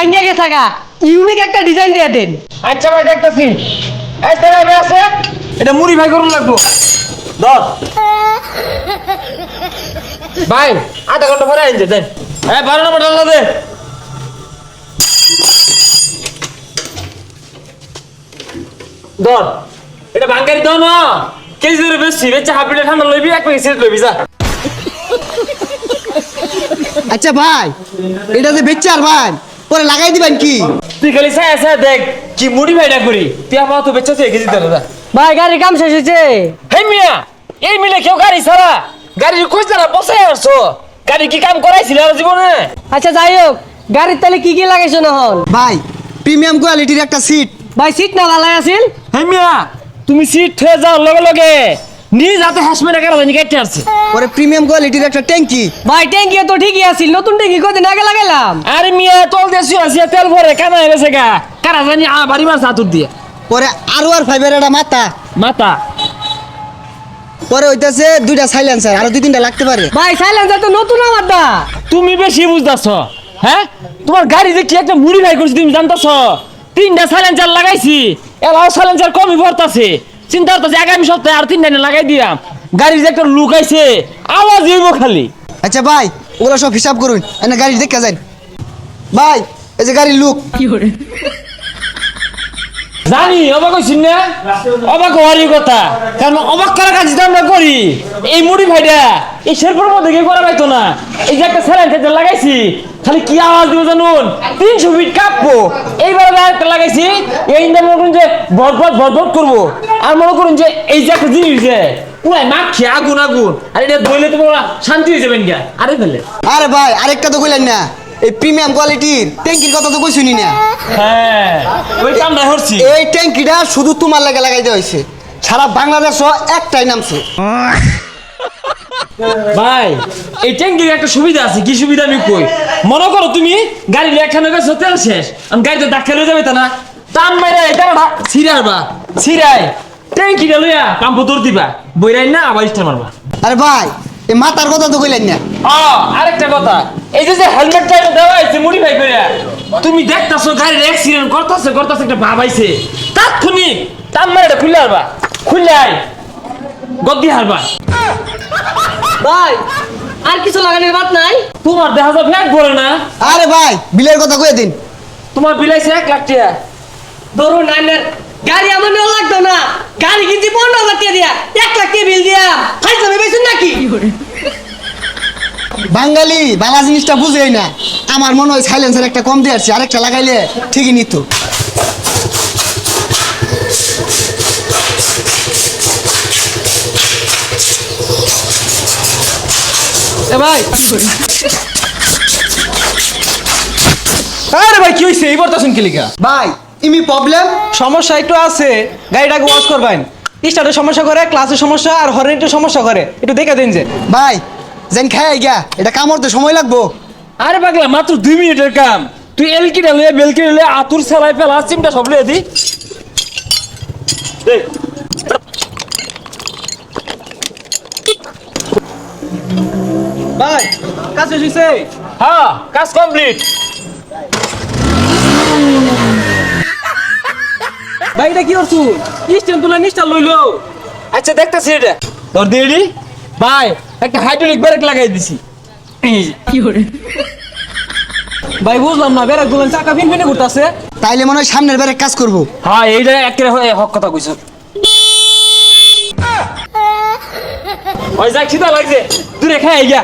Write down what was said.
আইনিয়া গেছে গা ইউনিক একটা ডিজাইন দিয়ে দেন। আচ্ছা ভাই দেখতেছি। এই তো ভাই আছে, এটা মুড়ি ভাই করুন লাগবো। ধর ভাই, আধা ঘন্টা পরে আইন দেন। এই 12 নম্বর ডালা দে। ধর এটা বাঙ্গারি দাও না, কেজি ধরে বেশি বেচে হাফ লিটার ঠান্ডা লইবি, এক প্যাকেট সিগারেট লইবি যা। আচ্ছা ভাই, এটা যে বেচার ভাই পরে লাগাই দিবেন কি? তুই খালি চাই দেখ কি মুড়ি ভাইটা করি, তুই আমার তো বেচা তুই কেজি ধরে যা। ভাই গাড়ির কাম শেষ হয়েছে। হে মিয়া, এই মিলে কেউ গাড়ি ছাড়া গাড়ির খোঁজ না বসে আসছো, গাড়ি কি কাম করাইছিল আর জীবনে? আচ্ছা যাই হোক, গাড়ির তালে কি কি লাগাইছো না হন? ভাই প্রিমিয়াম কোয়ালিটির একটা সিট। ভাই সিট না ভালাই আছিল? হে মিয়া, তুমি সিট হয়ে যাও লগে লগে নিজ হাতে হাসমের একা রানি কেটে আসছে। পরে প্রিমিয়াম কোয়ালিটির একটা ট্যাঙ্কি। ভাই ট্যাঙ্কি তো ঠিকই আছিল, নতুন ট্যাঙ্কি কদিন আগে লাগাইলাম। আরে মিয়া তল দেশি আছে তেল ভরে কানা হয়েছে গা, কারা জানি বাড়ি মাছ হাতুর দিয়ে। পরে আর ফাইভের একটা মাথা মাথা, পরে হইতাছে দুইটা সাইলেন্সার, আরো 2-3টা লাগতে পারে। ভাই সাইলেন্সার তো নতুন আমার দা। তুমি বেশি বুঝতাছ। হ্যাঁ, তোমার গাড়িতে কি একটা মুড়ি ভাই করছি তুমি জানতাছ? 3টা সাইলেন্সার লাগাইছি, এলাও সাইলেন্সার কমই পড়তাছে। চিন্তা করতেছে আগামী সপ্তাহে আর 3টা লাগাই দিলাম। গাড়ির যে একটা লুক আইছে, আওয়াজ হইব খালি। আচ্ছা ভাই, ওগুলো সব হিসাব করুন, এনে গাড়ি দেখে যান। ভাই এই যে গাড়ির লুক। জানি অবাক হইছি না, অবাক হওয়ারই কথা, কারণ অবাক করার কাজ আমরা করি। এই মুড়ি ভাইটা এই শেরপুর মধ্যে গিয়ে করা পাইতো না। এই যে একটা স্যালেন্সার লাগাইছি, খালি কি আওয়াজ দিব জানুন, 300 ফিট কাঁপবো। এইবার একটা লাগাইছি, এই মনে করুন যে ভট করবো। আর মনে করুন যে এই যে একটা জিনিস যে পুরাই মাখছে আগুন আগুন, আর এটা ধরলে তো শান্তি হয়ে যাবেন গা। আরে ফেলে আরে ভাই আরেকটা তো কইলেন না, এই প্রিমিয়াম কোয়ালিটির ট্যাঙ্কির কথা তো কইছুনি না। হ্যাঁ, ওই কামটা হচ্ছি। এই ট্যাঙ্কিটা শুধু তোমার লাগে লাগাই দেওয়া হয়েছে, সারা বাংলাদেশও একটাই নামছে। ভাই এই ট্যাঙ্কির একটা সুবিধা আছে। কি সুবিধা আমি কই, মনে করো তুমি গাড়ি লেখানো গেছো, তেল শেষ, আমি গাড়িতে ধাক্কা লয়ে যাবে তা না, টান মাইরা এটা ছিড়াইবা, ছিড়াই ট্যাঙ্কিটা লইয়া পাম্প দৌড় দিবা, বইরাই না আবার স্টার মারবা। আরে ভাই এই মাথার কথা তো কইলেন না। আরেকটা কথা, এই যে হেলমেট টাইম দেওয়া হয়েছে মুড়ি ভাই করে, তুমি দেখতাছো গাড়ির অ্যাক্সিডেন্ট করতেছে একটা ভাব আইছে, তাৎক্ষণিক টান মাইরা খুলে হারবা, খুলে আই গদ্দি হারবা। ভাই আর কিছু লাগানোর বাদ নাই? তোমার দেখা যায় ব্যাগ ভরে না। আরে ভাই বিলের কথা কয়ে দিন। তোমার বিলাইছে 1 লাখ টাকা। ধরুন নাইনের গাড়ি আমার নেওয়া লাগতো না, গাড়ি কিনছি 15,000 টাকা দিয়া, 1 লাখ টাকা বিল দিয়া ফাইজা ভেবেছেন নাকি? বাঙালি বালা জিনিসটা বুঝেই না। আমার মনে হয় সাইলেন্সার একটা কম দিয়ে আসছে, আরেকটা লাগাইলে ঠিকই নিত। ভাই আরে ভাই কি হইছে এইবার তো শুন কিলিকা ভাই ইমি প্রবলেম সমস্যা একটু আছে, গাড়িটাকে ওয়াশ করবেন। স্টার্টের সমস্যা করে, ক্লাসের সমস্যা আর হর্নের সমস্যা করে, একটু দেখে দিন। যে ভাই যেন খাই গিয়া এটা কামড়তে সময় লাগবো। আরে পাগলা মাত্র 2 মিনিটের কাম, তুই এলকি ডালে বেলকি ডালে আতুর চালাই ফেলা চিমটা সব লয়ে দি। ভাই কাজ শেষ হইছে? হ্যাঁ কাজ কমপ্লিট। ভাই এটা কি করছু? স্ট্যান্ড তুলে নিস্টার লইলো। আচ্ছা দেখতেছি এটা তোর দেরি। ভাই একটা হাইড্রোলিক ব্রেক লাগাই দিছি। ভাই বুঝলাম না, বেড়া গুলো চাকা ফিন ফিনে ঘুরতাছে। তাইলে মনে হয় সামনের বারে কাজ করবো। হ্যাঁ এইটা একেবারে হক কথা কইছ। ওই যাই খিদা লাগছে, দূরে খাই গিয়া।